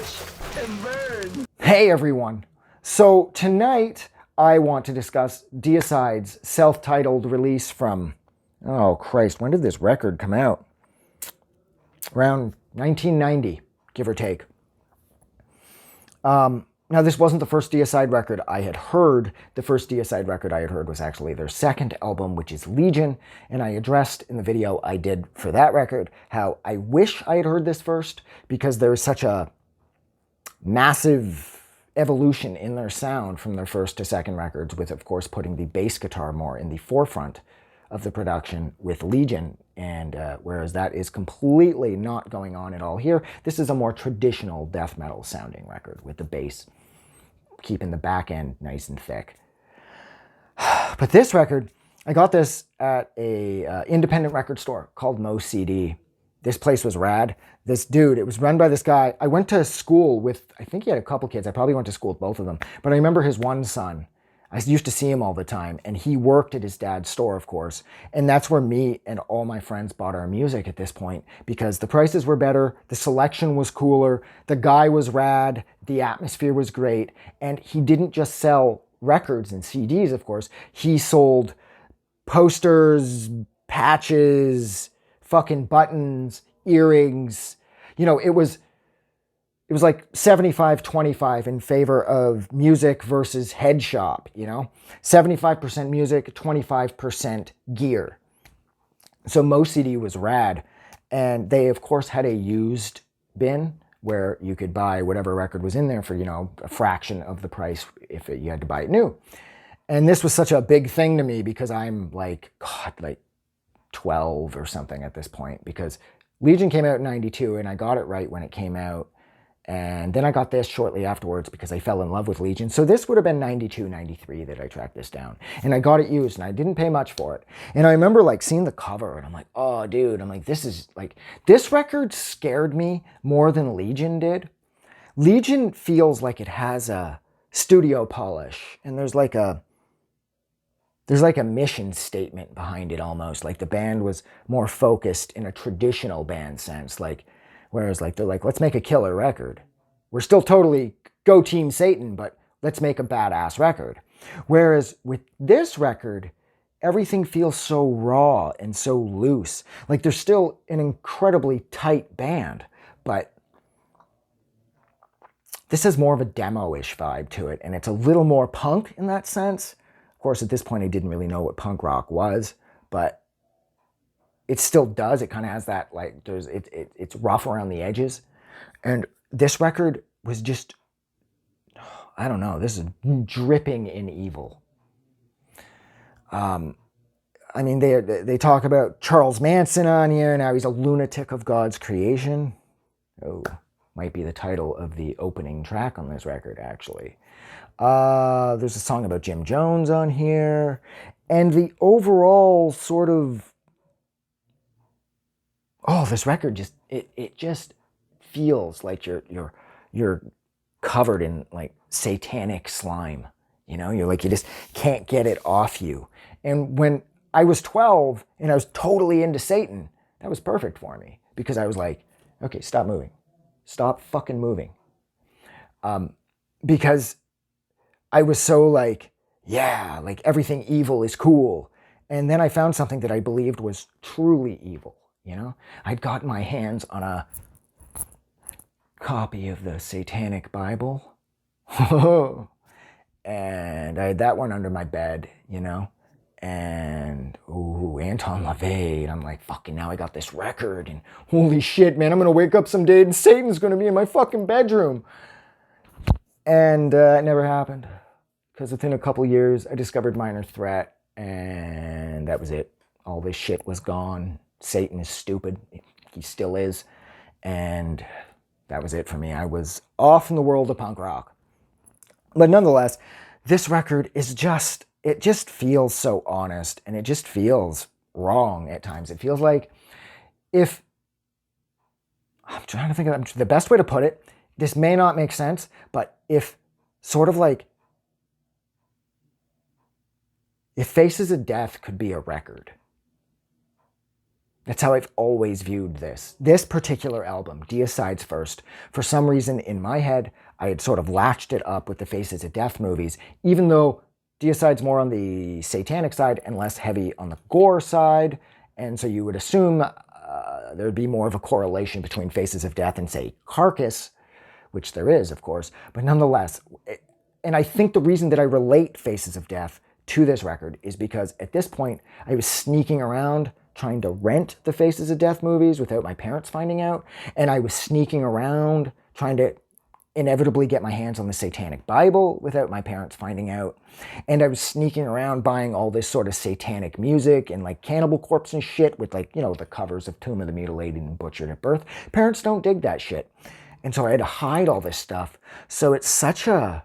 Watch and burn. Hey everyone. So tonight I want to discuss Deicide's self-titled release from, oh Christ, when did this record come out? Around 1990, give or take. Now this wasn't the first Deicide record I had heard. The first Deicide record I had heard was actually their second album, which is Legion, and I addressed in the video I did for that record how I wish I had heard this first because there is such a massive evolution in their sound from their first to second records, with of course putting the bass guitar more in the forefront of the production with Legion, and whereas that is completely not going on at all here. This is a more traditional death metal sounding record with the bass keeping the back end nice and thick. But this record, I got this at a independent record store called Mo CD. This place was rad. This dude, it was run by this guy. I went to school with, I think he had a couple kids. I probably went to school with both of them. But I remember his one son. I used to see him all the time, and he worked at his dad's store, of course. And that's where me and all my friends bought our music at this point, because the prices were better, the selection was cooler, the guy was rad, the atmosphere was great, and he didn't just sell records and CDs, of course. He sold posters, patches, fucking buttons, earrings. You know, it was like 75-25 in favor of music versus head shop, you know? 75% music, 25% gear. So Mo CD was rad. And they, of course, had a used bin where you could buy whatever record was in there for, you know, a fraction of the price if you had to buy it new. And this was such a big thing to me because I'm like, God, like 12 or something at this point, because Legion came out in 92 and I got it right when it came out. And then I got this shortly afterwards because I fell in love with Legion. So this would have been 92, 93 that I tracked this down. And I got it used and I didn't pay much for it. And I remember like seeing the cover and I'm like, oh dude, I'm like, this record scared me more than Legion did. Legion feels like it has a studio polish, and there's like a mission statement behind it almost. Like the band was more focused in a traditional band sense. Whereas like they're like, let's make a killer record. We're still totally go Team Satan, but let's make a badass record. Whereas with this record, everything feels so raw and so loose. Like they're still an incredibly tight band, but this has more of a demo-ish vibe to it, and it's a little more punk in that sense. Of course, at this point, I didn't really know what punk rock was, but it still does. It kind of has that, like, it's rough around the edges. And this record was just, I don't know, this is dripping in evil. I mean, they talk about Charles Manson on here. Now he's a lunatic of God's creation. Oh, might be the title of the opening track on this record, actually. There's a song about Jim Jones on here. And the overall sort of, oh, this record just, it just feels like you're covered in like satanic slime. You know, you're like, you just can't get it off you. And when I was 12 and I was totally into Satan, that was perfect for me, because I was like, okay, stop moving. Stop fucking moving. Because I was so like, yeah, like everything evil is cool. And then I found something that I believed was truly evil. You know, I'd gotten my hands on a copy of the Satanic Bible. And I had that one under my bed, you know. And, ooh, Anton LaVey. And I'm like, fucking, now I got this record. And holy shit, man, I'm going to wake up someday and Satan's going to be in my fucking bedroom. And it never happened. Because within a couple years, I discovered Minor Threat. And that was it. All this shit was gone. Satan is stupid. He still is. And that was it for me. I was off in the world of punk rock. But nonetheless, this record is just, it just feels so honest, and it just feels wrong at times. It feels like if, I'm trying to think of the best way to put it, this may not make sense, but if sort of like, if Faces of Death could be a record, That's how I've always viewed this. This particular album, Deicide's first, for some reason in my head, I had sort of latched it up with the Faces of Death movies, even though Deicide's more on the satanic side and less heavy on the gore side. And so you would assume there would be more of a correlation between Faces of Death and, say, Carcass, which there is, of course. But nonetheless, and I think the reason that I relate Faces of Death to this record is because at this point, I was sneaking around trying to rent the Faces of Death movies without my parents finding out. And I was sneaking around trying to inevitably get my hands on the Satanic Bible without my parents finding out. And I was sneaking around buying all this sort of satanic music and like Cannibal Corpse and shit with, like, you know, the covers of Tomb of the Mutilated and Butchered at Birth. Parents don't dig that shit. And so I had to hide all this stuff. So it's such an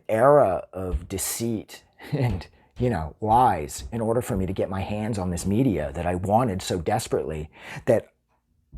era of deceit and, you know, lies in order for me to get my hands on this media that I wanted so desperately, that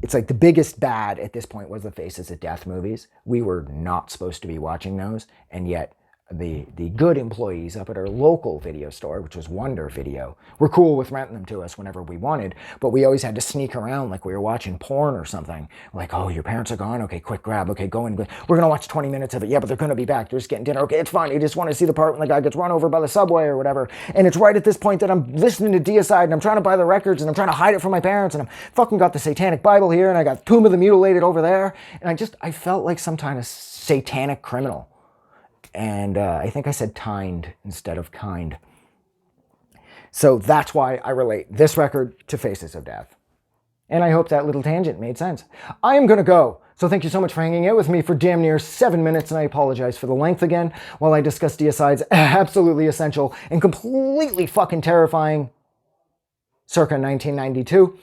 it's like the biggest bad at this point was the Faces of Death movies. We were not supposed to be watching those, and yet the good employees up at our local video store, which was Wonder Video, were cool with renting them to us whenever we wanted, but we always had to sneak around like we were watching porn or something. Like, oh, your parents are gone? Okay, quick grab. Okay, go in. We're going to watch 20 minutes of it. Yeah, but they're going to be back. They're just getting dinner. Okay, it's fine. You just want to see the part when the guy gets run over by the subway or wwhatever. And it's right at this point that I'm listening to Deicide and I'm trying to buy the records and I'm trying to hide it from my parents, and I'm fucking got the Satanic Bible here and I got Tomb of the Mutilated over there. And I felt like some kind of satanic criminal. And I think I said tined instead of kind. So that's why I relate this record to Faces of Death. And I hope that little tangent made sense. I am going to go. So thank you so much for hanging out with me for damn near 7 minutes, and I apologize for the length again while I discuss Deicide's absolutely essential and completely fucking terrifying circa 1992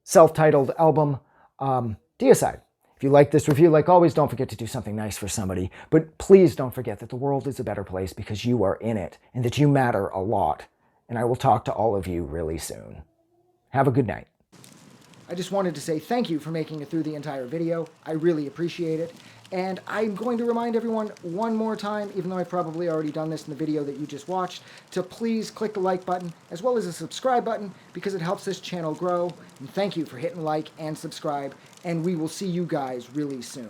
self-titled album, Deicide. If you like this review, like always, don't forget to do something nice for somebody. But please don't forget that the world is a better place because you are in it and that you matter a lot. And I will talk to all of you really soon. Have a good night. I just wanted to say thank you for making it through the entire video. I really appreciate it. And I'm going to remind everyone one more time, even though I've probably already done this in the video that you just watched, to please click the like button as well as the subscribe button because it helps this channel grow. And thank you for hitting like and subscribe. And we will see you guys really soon.